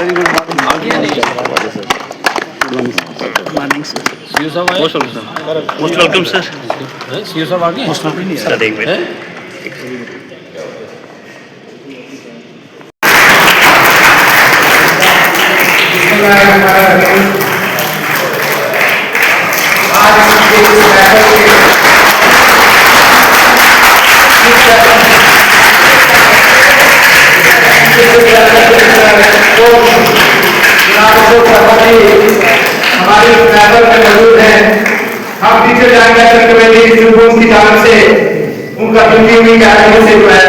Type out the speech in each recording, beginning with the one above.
Very good morning. आगे नहीं morning sir. CO साहब आए? Most welcome sir. सीओ साहब आ गए? सर एक मिनट। हमारे ट्रैवल में मौजूद हैं। हम टीचर जानकारी कमेटी की तरफ से उनका ड्यूटी हुई कार्यक्रम से बुलाया।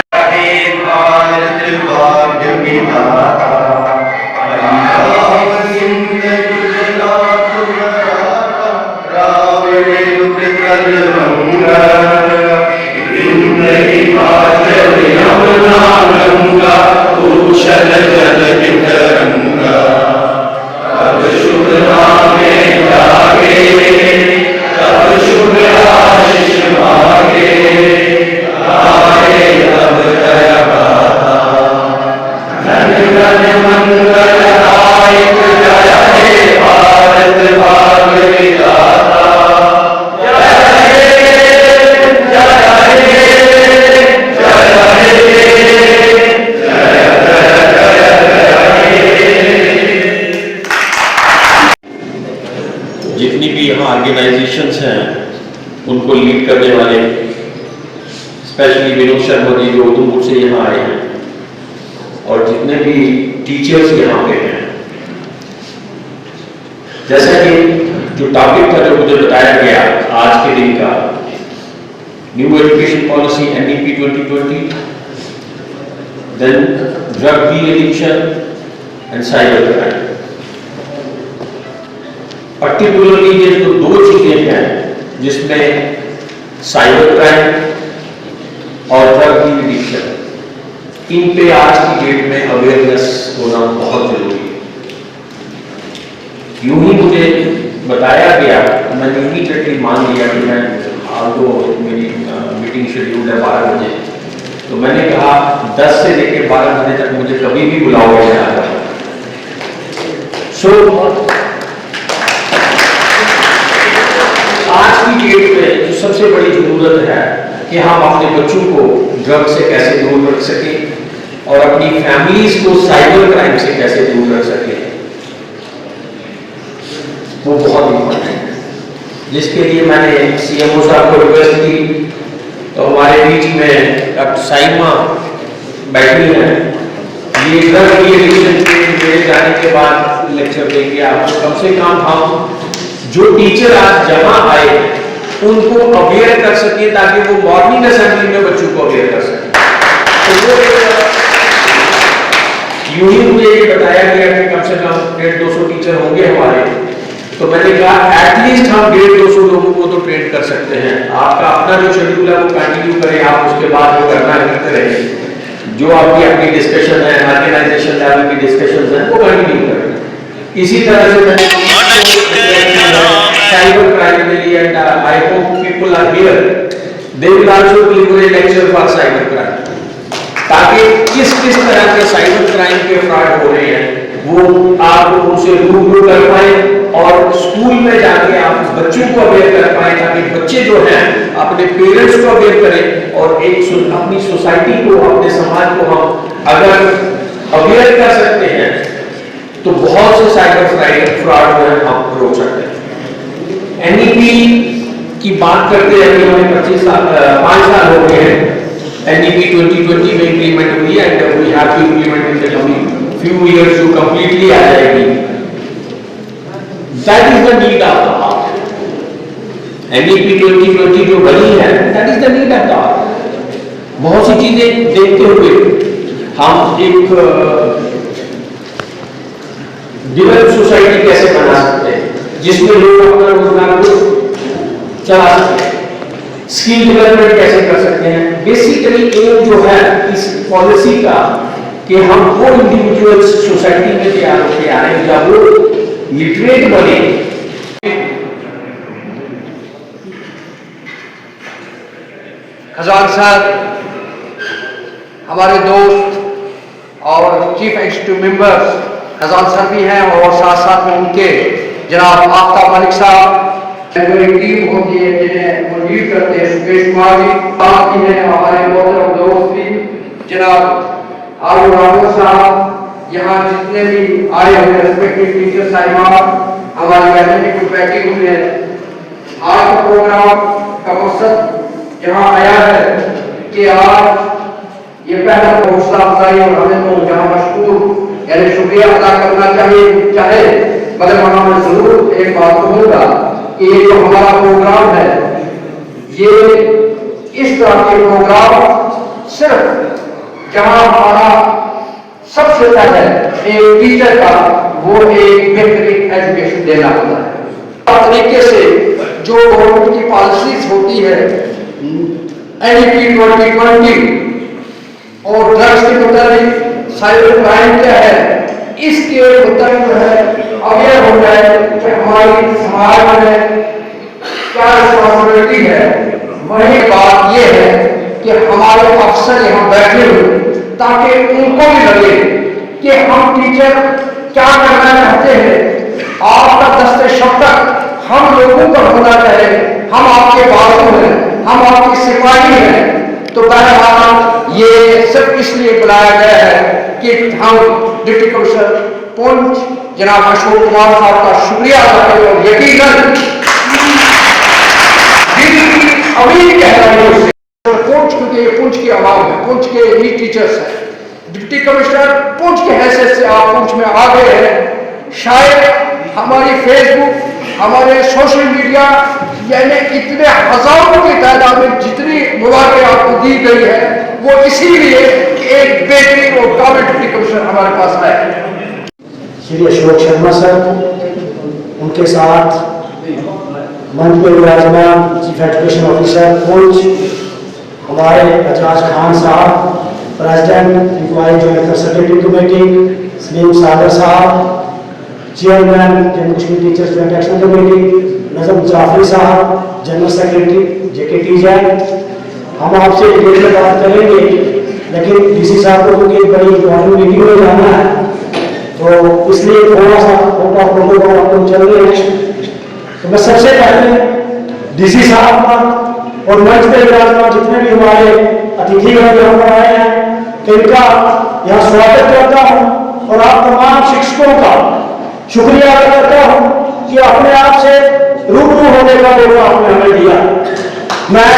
जितनी भी यहाँ ऑर्गेनाइजेशंस हैं उनको लीड करने वाले स्पेशली विनोद शर्मा जी जो उधमपुर से यहाँ आए हैं और जितने भी टीचर्स यहाँ पे हैं, जैसा कि जो टॉपिक था जो मुझे बताया गया आज के दिन का, new education policy NEP 2020, then drug de addiction and cyber crime. Particularly ये जो दो चीजें हैं जिसमें साइबर क्राइम और ड्रग डी एडिक्शन, इन पे आज की डेट में अवेयरनेस होना बहुत जरूरी है। यूं ही मुझे बताया गया, मैंने इमीडिएटली मान लिया कि मैं आज तो मेरी मीटिंग शेड्यूल है 12 बजे, तो मैंने कहा 10 से लेकर 12 बजे तक मुझे कभी भी बुलाओगे मैं आ जाऊंगा। आज की डेट में जो सबसे बड़ी जरूरत है कि हम अपने बच्चों को ड्रग से कैसे दूर रख सकें और अपनी फैमिलीज को साइबर क्राइम से कैसे दूर रख सकें, वो बहुत इंपॉर्टेंट है। जिसके लिए मैंने CMO साहब को रिक्वेस्ट की, तो हमारे बीच में डॉक्टर साइमा बैठी हैं। ये ड्रग की एडिक्शन के मेरे जाने के बाद लेक्चर देंगे आपको। कम से कम हम जो टीचर आज जहां आए उनको अवेयर कर सके ताकि वो मॉर्निंग असेंबली में बच्चों को अवेयर कर सके। तो वो यूं ही मुझे ये बताया गया कि कम से कम 150-200 टीचर होंगे हमारे, तो मैंने कहा एटलीस्ट हम 150-200 लोगों को तो ट्रेन कर सकते हैं। आपका अपना जो शेड्यूल है वो कंटिन्यू करें, आप उसके बाद जो करना है करते रहें। जो आपकी अपनी डिस्कशन है, ऑर्गेनाइजेशन लेवल की डिस्कशन है, वो कंटिन्यू करें। इसी तरह से मैंने cyber crime के लिए, and I hope people are here, they will also deliver a lecture for cyber crime, ताकि किस तरह के साइबर क्राइम के फ्रॉड हो रहे हैं वो आप उनसे रूबरू कर पाए और स्कूल में जाके आप बच्चों को अवेयर कर पाए, ताकि बच्चे जो हैं अपने पेरेंट्स को अवेयर करें और एक अपनी सोसाइटी को, अपने समाज को हम अगर अवेयर कर सकते हैं तो बहुत से साइबर फ्रॉड जो है हम रोक सकते हैं। NEP की बात करते हैं कि हमें 5 साल हो गए हैं। NEP 2020 में इंप्लीमेंट हुई है and we have to implement in the coming few years जो कंप्लीटली आ जाएगी। That is the need of the hour. NEP 2020 जो बनी है that is the need of the hour. बहुत सी चीजें देखते हुए हम एक डेवलप सोसाइटी कैसे बना सकते हैं जिसमें लोग अपना रोजगार को चला सकते हैं, स्किल डेवलपमेंट कैसे कर सकते हैं। बेसिकली एम जो है इस पॉलिसी का कि हम वो इंडिविजुअल्स सोसाइटी में तैयार होकर आ रहे हैं जब वो लिटरेट बने। खजान साहब, हमारे दोस्त और chief executive members, Faizan sir भी हैं और साथ साथ में उनके जनाब आफ्ताब मलिक साहब, एक टीम होती है जिन्हें वो लीड करते हैं सुकेश कुमार जी, साथ ही हैं हमारे मोहतरम दोस्त भी जनाब आलू राघव साहब, यहाँ जितने भी आए हुए रेस्पेक्टिव टीचर साहिबान, हमारी एकेडमिक फैकल्टी हुई है। आज का प्रोग्राम का मकसद यहाँ आया है कि आज ये पहला हौसला अफजाई और हमें तो जहाँ मशहूर यानी शुक्रिया अदा करना चाहे मगर वहाँ मैं जरूर एक बात कहूँगा कि ये जो हमारा प्रोग्राम है ये इस तरह के प्रोग्राम सिर्फ जहाँ हमारा सबसे पहले एक टीचर का वो एक बेहतरीन एजुकेशन देना होता है। तरीके से जो गवर्नमेंट की पॉलिसीज होती है NEP 2020 और ड्रग्स के मुताबिक साइबर क्राइम क्या है इसके मुताबिक जो है अवेयर हो जाए कि हमारी समाज में क्या रिस्पॉन्सिबिलिटी है। वही बात ये है कि हमारे अफसर यहाँ बैठे हुए ताकि उनको भी लगे कि हम टीचर क्या करना चाहते हैं। आपका दस्ते शब्द हम लोगों का होना चाहिए, हम आपके बाजू हैं, हम आपकी सिपाही हैं। तो बहरहाल ये सिर्फ इसलिए बुलाया गया है कि हम डिप्टी कमिश्नर पुंछ जनाब अशोक कुमार साहब का शुक्रिया अदा करें और यकीनन अभी कह रहे हैं पुंछ, क्योंकि पुंछ की आवाम है, पुंछ के ही टीचर्स हैं। डिप्टी कमिश्नर पुंछ के हैसियत से आप पुंछ में आ गए हैं। शायद हमारी फेसबुक, हमारे सोशल मीडिया यानी इतने हजारों की तादाद में जितनी मुबारक आपको दी गई है वो इसीलिए कि एक बेहतरीन और काबिल डिप्टी कमिश्नर हमारे पास आए। श्री अशोक शर्मा सर, उनके साथ मंच में विराजमान चीफ एजुकेशन ऑफिसर पुंछ, हमारे एजाज खान साहब, president inquiry joint consultative committee Saleem Sagar साहब, chairman Jammu Kashmir teachers joint action committee Najam Jafri साहब, जनरल सेक्रेटरी JKTJ। हम आपसे डिटेल में बात करेंगे लेकिन डीसी साहब को क्योंकि एक बड़ी इम्पोर्टेंट मीटिंग में जाना है तो इसलिए थोड़ा सा छोटा प्रोटोकॉल आप लोग चल रहे हैं। तो मैं सबसे पहले डीसी साहब का और मंच पे विराजमान जितने भी हमारे अतिथिगण यहाँ पर आए हैं इनका यहाँ स्वागत करता हूँ और आप तमाम शिक्षकों का शुक्रिया अदा करता हूँ कि अपने आप से रूबरू होने का मौका आपने हमें दिया। मैं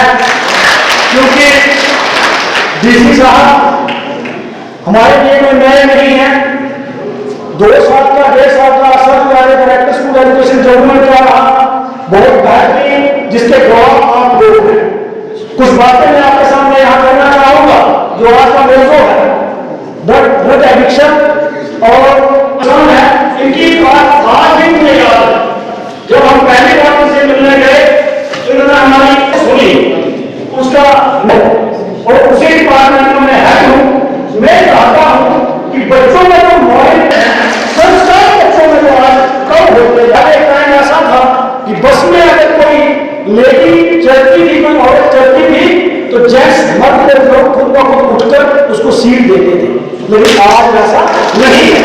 क्योंकि डीसी साहब हमारे लिए में नए नहीं है, 2 साल का 1.5 साल का असर जो है डायरेक्टर स्कूल एजुकेशन डेवलपमेंट का रहा, बहुत बेहतरीन, जिसके गवाह आप लोग हैं। कुछ बातें मैं आपके सामने यहाँ करना चाहूंगा जो आज का मौजूद है ड्रग एडिक्शन और है। इनकी बात आज भी मुझे याद है, जब हम पहली बार उनसे मिलने गए तो उन्होंने हमारी सुनी उसका और उसी डिपार्टमेंट में मैं हेड हूँ। मैं चाहता हूँ कि बच्चों में जो मॉरल संस्कार बच्चों में जो आज कम होते जाए। टाइम ऐसा था कि बस में अगर कोई लेडी चलती थी, कोई औरत चलती थी तो जेंट्स मर्द के लोग खुद ब खुद उठकर उसको सीट देते थे, लेकिन आज ऐसा नहीं है।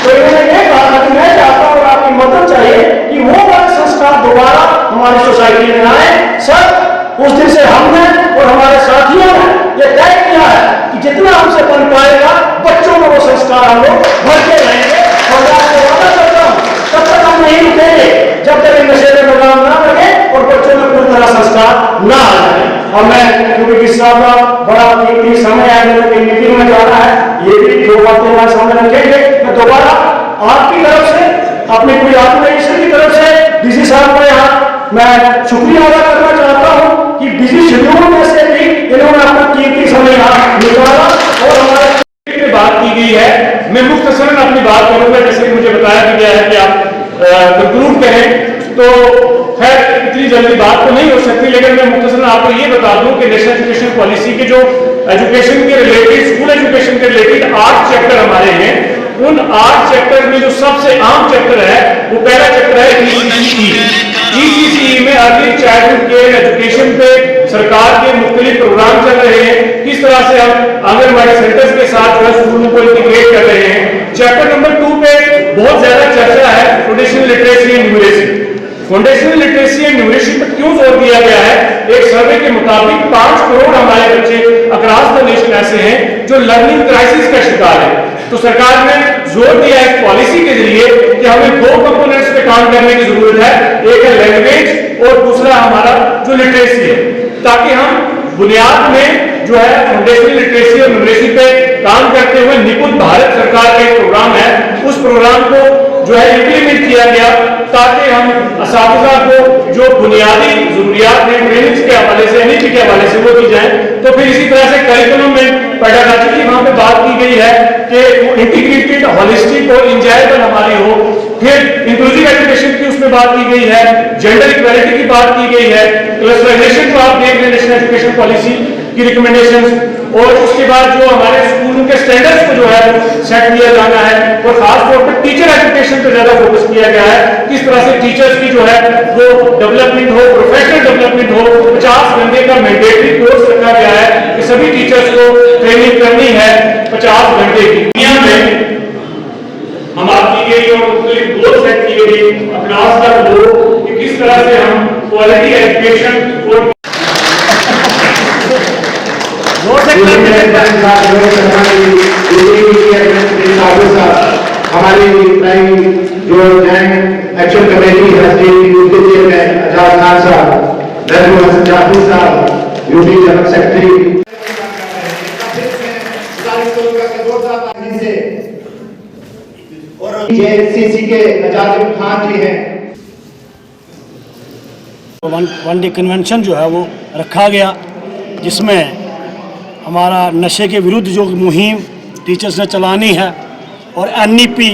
तो इन्होंने ये कहा कि मैं चाहता हूँ आपकी मदद चाहिए कि वो वाले संस्कार दोबारा हमारी सोसाइटी में आए। सर उस दिन से हमने और हमारे साथियों ने ये तय किया है कि जितना हमसे बन पाएगा बच्चों में वो संस्कार हम लोग भरते रहेंगे और मैं आपको वादा करता हूँ तब तक हम नहीं रुकेंगे जब तक नशे में लगाम ना लगे और बच्चों में पूरी तरह संस्कार ना आ जाए। और मैं क्योंकि किस साहब का बड़ा कीमती समय है, मीटिंग में जाना है, ये भी 2 बातें हमारे सामने रखेंगे। मैं दोबारा आपकी तरफ से अपने पूरी ऑर्गेनाइजेशन की तरफ से डीसी साहब का यहाँ मैं शुक्रिया अदा करना चाहता हूँ कि बिजी शेड्यूल में से भी इन्होंने अपना कीमती समय यहाँ निकाला और हमारे में बात की गई है। मैं मुख्तसरन अपनी बात करूंगा, जैसे मुझे बताया गया है कि आप कंक्लूड करें तो खैर इतनी जल्दी बात तो नहीं हो सकती, लेकिन मैं मुख्तसरन आपको ये बता दूं कि नेशनल एजुकेशन पॉलिसी के जो एजुकेशन के रिलेटेड स्कूल एजुकेशन के रिलेटेड 8 चैप्टर हमारे हैं। उन 8 चैप्टर में जो सबसे आम चैप्टर है वो पहला चैप्टर है ECCE में अर्ली चाइल्डहुड केयर एजुकेशन पे सरकार के मुख्तलिफ प्रोग्राम चल रहे हैं, किस तरह से हम आंगनबाड़ी सेंटर्स के साथ जो है स्कूलों को इंटीग्रेट कर रहे हैं। चैप्टर नंबर 2 पे बहुत ज्यादा चर्चा है foundational literacy and numeracy. Foundational literacy and numeracy पर क्यों जोर दिया गया है? एक सर्वे के मुताबिक 5 करोड़ हमारे बच्चे अक्रॉस द नेशन ऐसे हैं जो लर्निंग क्राइसिस का शिकार है। तो सरकार ने जोर दिया है पॉलिसी के जरिए कि हमें 2 कंपोनेंट्स पे काम करने की जरूरत है, एक है लैंग्वेज और दूसरा हमारा जो लिटरेसी है, ताकि हम बुनियाद में जो है फाउंडेशनल लिटरेसी और न्यूमरेसी पे काम करते हुए निपुण भारत सरकार का एक प्रोग्राम है, उस प्रोग्राम को जो है इंप्लीमेंट किया गया ताकि हम असातिज़ा को जो बुनियादी जरूरियात हैं ट्रेनिंग के हवाले से, एनईपी के हवाले से वो की जाए। तो फिर इसी तरह से करिकुलम में पेडागॉजी की वहां पे बात की गई है कि इंटीग्रेटेड, होलिस्टिक और इंजॉयबल हमारी हो। फिर इंक्लूसिव एजुकेशन की उसमें बात की गई है, जेंडर इक्वालिटी की बात की गई है, क्लस्टराइजेशन को आप देख रहे हैं नेशनल एजुकेशन पॉलिसी की रिकमेंडेशंस, और उसके बाद जो हमारे स्कूलों के स्टैंडर्ड्स को जो है सेट किया जाना है, और खास तौर पर टीचर एजुकेशन पर ज्यादा फोकस किया गया है। किस तरह से टीचर्स की जो है वो डेवलपमेंट हो, प्रोफेशनल डेवलपमेंट हो। 50 घंटे का मैंडेटरी कोर्स रखा गया है कि सभी टीचर्स को ट्रेनिंग करनी है 50 घंटे की। दुनिया में हम आपकी गई और गोल सेट की गई अक्रॉस द ग्लोब कि किस तरह से हम क्वालिटी एजुकेशन और हमारी जो जॉइंट एक्शन कमेटी है उसके चेयरमैन आजाद खान साहब, हसन जाफरी साहब, यूपी जनरल सेक्रेटरी। और जेएससीसी के आजाद खान जी हैं। वन डे कन्वेंशन जो है वो रखा गया, जिसमें हमारा नशे के विरुद्ध जो मुहिम टीचर्स ने चलानी है और एनईपी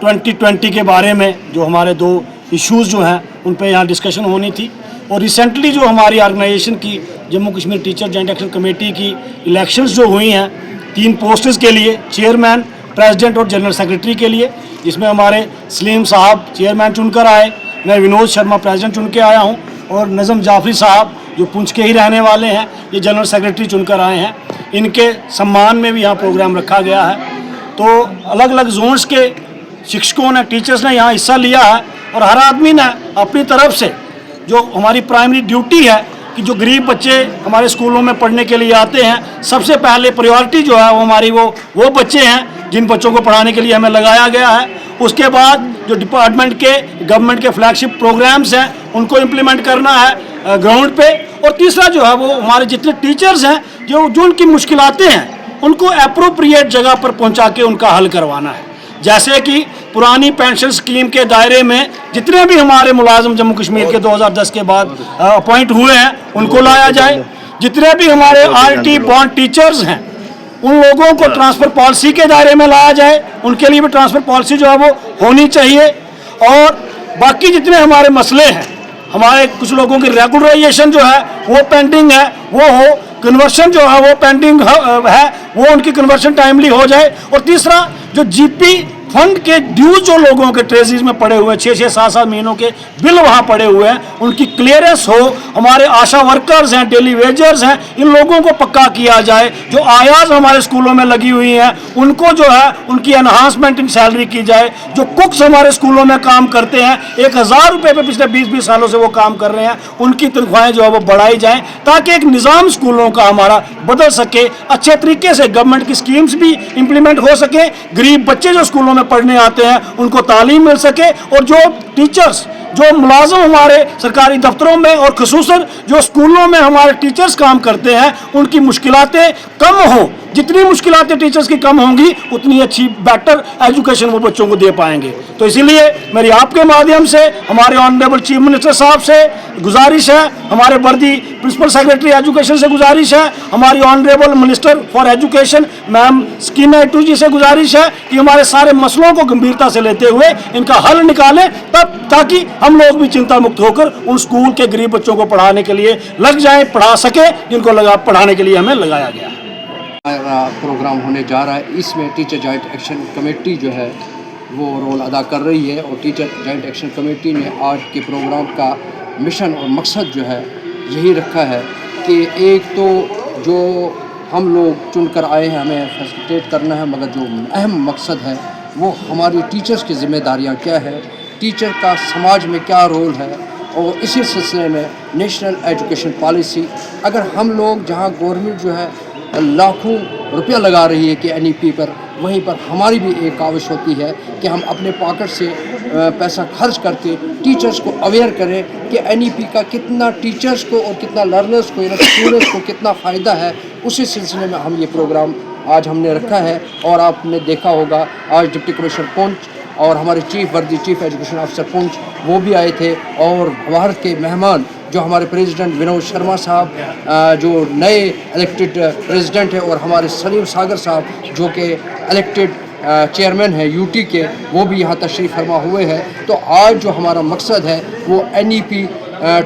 2020 के बारे में जो हमारे 2 इश्यूज़ जो हैं उन पे यहाँ डिस्कशन होनी थी। और रिसेंटली जो हमारी ऑर्गेनाइजेशन की Jammu Kashmir teacher joint action committee की इलेक्शंस जो हुई हैं 3 पोस्ट्स के लिए, चेयरमैन, प्रेसिडेंट और जनरल सेक्रेटरी के लिए, जिसमें हमारे सलीम साहब चेयरमैन चुनकर आए, मैं विनोद शर्मा प्रेसिडेंट चुन के आया हूँ, और नज़म जाफरी साहब जो पुंछ के ही रहने वाले हैं ये जनरल सेक्रेटरी चुनकर आए हैं। इनके सम्मान में भी यहाँ प्रोग्राम रखा गया है। तो अलग अलग जोन्स के शिक्षकों ने, टीचर्स ने यहाँ हिस्सा लिया है, और हर आदमी ने अपनी तरफ से जो हमारी प्राइमरी ड्यूटी है कि जो गरीब बच्चे हमारे स्कूलों में पढ़ने के लिए आते हैं, सबसे पहले प्रायोरिटी जो है वो हमारी वो बच्चे हैं जिन बच्चों को पढ़ाने के लिए हमें लगाया गया है। उसके बाद जो डिपार्टमेंट के, गवर्नमेंट के फ्लैगशिप प्रोग्राम्स हैं उनको इम्प्लीमेंट करना है ग्राउंड पे। और तीसरा जो है वो हमारे जितने टीचर्स हैं जो उनकी मुश्किलातें हैं उनको अप्रोप्रिएट जगह पर पहुंचा के उनका हल करवाना है। जैसे कि पुरानी पेंशन स्कीम के दायरे में जितने भी हमारे मुलाजिम जम्मू कश्मीर के 2010 के बाद अपॉइंट हुए हैं उनको लाया जाए। जितने भी हमारे आरटी बॉन्ड टीचर्स हैं उन लोगों को ट्रांसफ़र पॉलिसी के दायरे में लाया जाए, उनके लिए भी ट्रांसफ़र पॉलिसी जो है वो होनी चाहिए। और बाकी जितने हमारे मसले हैं, हमारे कुछ लोगों की रेगुलराइजेशन जो है वो पेंडिंग है, वो हो, कन्वर्शन जो है वो पेंडिंग है, वो उनकी कन्वर्शन टाइमली हो जाए। और तीसरा जो जीपी फंड के ड्यूज जो लोगों के ट्रेजरीज में पड़े हुए हैं, 6-6, 7-7 महीनों के बिल वहाँ पड़े हुए हैं, उनकी क्लियरेंस हो। हमारे आशा वर्कर्स हैं, डेली वेजर्स हैं, इन लोगों को पक्का किया जाए। जो आयाज हमारे स्कूलों में लगी हुई हैं उनको जो है उनकी एनहांसमेंट इन सैलरी की जाए। जो कुक्स हमारे स्कूलों में काम करते हैं 1000 रुपये पे पिछले 20-20 सालों से वो काम कर रहे हैं, उनकी तनख्वाहें जो है वो बढ़ाई जाएँ ताकि एक निज़ाम स्कूलों का हमारा बदल सके, अच्छे तरीके से गवर्नमेंट की स्कीम्स भी इम्प्लीमेंट हो सके, गरीब बच्चे जो स्कूलों में पढ़ने आते हैं उनको तालीम मिल सके, और जो टीचर्स, जो मुलाजिम हमारे सरकारी दफ्तरों में और खुसूसन जो स्कूलों में हमारे टीचर्स काम करते हैं उनकी मुश्किलातें कम हों। जितनी मुश्किलातें टीचर्स की कम होंगी उतनी अच्छी बेटर एजुकेशन वो बच्चों को दे पाएंगे। तो इसीलिए मेरी आपके माध्यम से हमारे ऑनरेबल चीफ मिनिस्टर साहब से गुजारिश है, हमारे वर्दी प्रिंसिपल सेक्रेटरी एजुकेशन से गुजारिश है, हमारी honourable minister for education ma'am Sakina Itoo ji से गुजारिश है कि हमारे सारे मसलों को गंभीरता से लेते हुए इनका हल निकालें, तब ताकि हम लोग भी चिंता मुक्त होकर उन स्कूल के गरीब बच्चों को पढ़ाने के लिए लग जाएं, पढ़ा सके जिनको पढ़ाने के लिए हमें लगाया गया है। प्रोग्राम होने जा रहा है, इसमें टीचर जॉइंट एक्शन कमेटी जो है वो रोल अदा कर रही है। और टीचर जॉइंट एक्शन कमेटी ने आज के प्रोग्राम का मिशन और मकसद जो है यही रखा है कि एक तो जो हम लोग चुनकर आए हैं हमें फैसिलिटेट करना है, मगर जो अहम मकसद है वो हमारी टीचर्स की जिम्मेदारियाँ क्या है, टीचर का समाज में क्या रोल है। और इसी सिलसिले में नेशनल एजुकेशन पॉलिसी, अगर हम लोग जहाँ गवर्नमेंट जो है लाखों रुपया लगा रही है कि NEP पर, वहीं पर हमारी भी एक काविश होती है कि हम अपने पॉकेट से पैसा खर्च करके टीचर्स को अवेयर करें कि NEP का कितना टीचर्स को और कितना लर्नर्स को, स्टूडेंट्स को कितना फ़ायदा है। उसी सिलसिले में हम ये प्रोग्राम आज हमने रखा है। और आपने देखा होगा आज डिप्टी कमिश्नर पुंछ और हमारे चीफ एजुकेशन ऑफिसर पुंछ वो भी आए थे। और भारत के मेहमान जो हमारे प्रेसिडेंट विनोद शर्मा साहब, जो नए इलेक्टेड प्रेसिडेंट हैं, और हमारे सलीम सागर साहब जो कि इलेक्टेड चेयरमैन है UT के, वो भी यहाँ तशरीफ़ फरमा हुए हैं। तो आज जो हमारा मकसद है वो NEP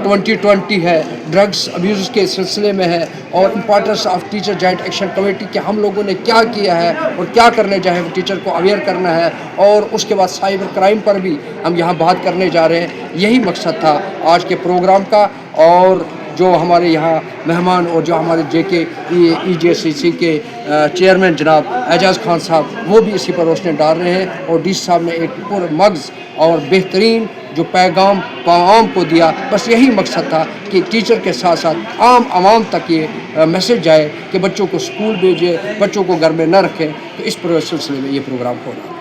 2020 है, ड्रग्स अब्यूज़ के सिलसिले में है, और importance of teacher joint action committee के हम लोगों ने क्या किया है और क्या करने जाए वो टीचर को अवेयर करना है। और उसके बाद साइबर क्राइम पर भी हम यहाँ बात करने जा रहे हैं। यही मकसद था आज के प्रोग्राम का। और जो हमारे यहाँ मेहमान और जो हमारे JK EJCC के चेयरमैन जनाब एजाज़ खान साहब, वो भी इसी पर रोशनी डाल रहे हैं। और DC साहब ने एक पूरा मगज़ और बेहतरीन जो पैगाम आवाम को दिया, बस यही मकसद था कि टीचर के साथ साथ आम आवाम तक ये मैसेज जाए कि बच्चों को स्कूल भेजें, बच्चों को घर में न रखें। तो इस सिलसिले में ये प्रोग्राम हो रहा है।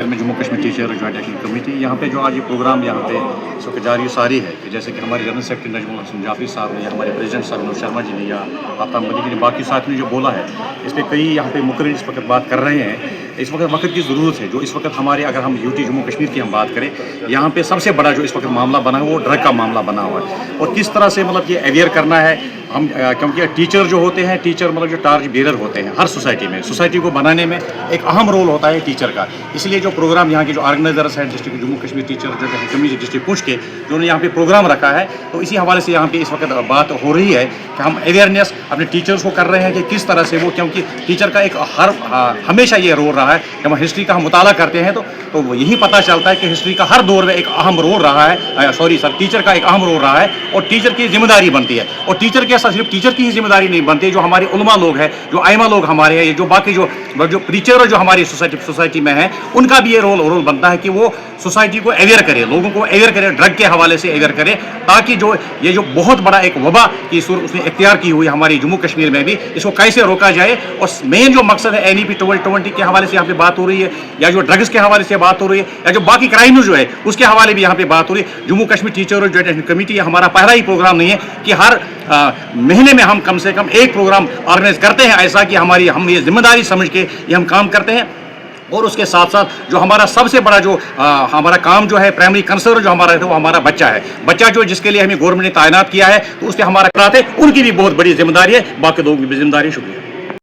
में Jammu Kashmir teacher joint action committee यहाँ पे जो आज ये प्रोग्राम यहाँ पे इस वक्त जारी सारी है कि जैसे कि हमारे जनरल सेक्रेटरी नजमुल हसन जाफरी साहब ने या हमारे प्रेसिडेंट साहब विनोद शर्मा जी ने या आफ्ताब मलिक ने बाकी साथ में जो बोला है, इस पर कई यहाँ पे मुकर्रर इस वक्त बात कर रहे हैं। इस वक्त की ज़रूरत है। जो इस वक्त हमारे, अगर हम UT जम्मू कश्मीर की हम बात करें, यहाँ पे सबसे बड़ा जो इस वक्त मामला बना है वो ड्रग का मामला बना हुआ है। और किस तरह से मतलब ये अवेयर करना है हम, क्योंकि टीचर जो होते हैं, टीचर मतलब जो टार्च बेरर होते हैं हर सोसाइटी में, सोसाइटी को बनाने में एक अहम रोल होता है टीचर का। इसलिए जो प्रोग्राम यहाँ के जो ऑर्गेनाइजर्स हैं डिस्ट्रिक्ट जम्मू कश्मीर टीचर जो कम्युनिटी डिस्ट्रिक्ट पुंछ के, जो उन्होंने यहाँ पे प्रोग्राम रखा है, तो इसी हवाले से यहाँ पे इस वक्त बात हो रही है कि हम अवेयरनेस अपने टीचर्स को कर रहे हैं कि किस तरह से वो, क्योंकि टीचर का एक हमेशा ये रोल रहा है। जब हम हिस्ट्री का हम मुताला करते हैं तो यही पता चलता है कि हिस्ट्री का हर दौर में एक अहम रोल रहा है, टीचर का एक अहम रोल रहा है और टीचर की जिम्मेदारी बनती है। और टीचर के साथ सिर्फ टीचर की ही जिम्मेदारी नहीं बनती, जो हमारे उलमा लोग हैं, जो आइमा लोग हमारे हैं, जो बाकी जो प्रीचर जो हमारी सोसाइटी में हैं, उनका भी ये रोल बनता है कि वो सोसाइटी को अवेयर करे, लोगों को अवेयर करे, ड्रग के हवाले से अवेयर करे, ताकि जो ये जो बहुत बड़ा एक वबा की सूर उसने इख्तियार की हुई हमारी जम्मू कश्मीर में भी, इसको कैसे रोका जाए। और मेन जो मकसद है NEP 2020 के हवाले से यहाँ पे बात हो रही है, या जो ड्रग्स के हवाले से बात हो रही है, या जो बाकी क्राइम जो है उसके हवाले भी यहाँ पे बात हो रही है। Jammu Kashmir teacher joint action committee हमारा पहला ही प्रोग्राम नहीं है कि हर महीने में हम कम से कम एक प्रोग्राम ऑर्गेनाइज करते हैं, ऐसा कि हम ये जिम्मेदारी समझ के ये हम काम करते हैं। और उसके साथ साथ जो हमारा सबसे बड़ा जो हमारा काम जो है, प्राइमरी कंसर्न जो हमारा है, वो हमारा बच्चा है। बच्चा जो जिसके लिए हमें गवर्नमेंट ने तैनात किया है, तो उसके हमारा कराते, उनकी भी बहुत बड़ी जिम्मेदारी है, बाकी लोगों की भी जिम्मेदारी। शुक्रिया।